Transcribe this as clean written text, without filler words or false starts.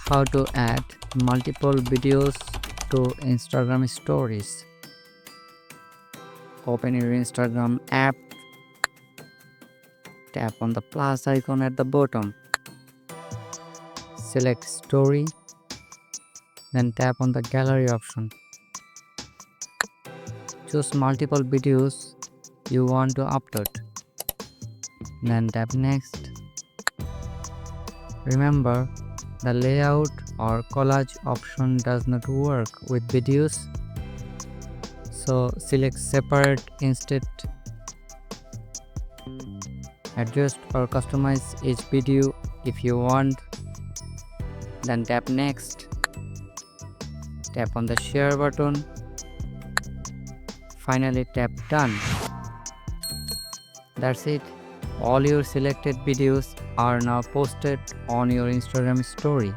How to add multiple videos to Instagram stories. Open your Instagram app, tap on the plus icon at the bottom, select story, then tap on the gallery option. Choose multiple videos you want to upload, then tap next. Remember, the layout or collage option does not work with videos, so select separate instead. Adjust or customize each video if you want, then tap next. Tap on the share button. Finally tap done. That's it. All your selected videos are now posted on your Instagram story.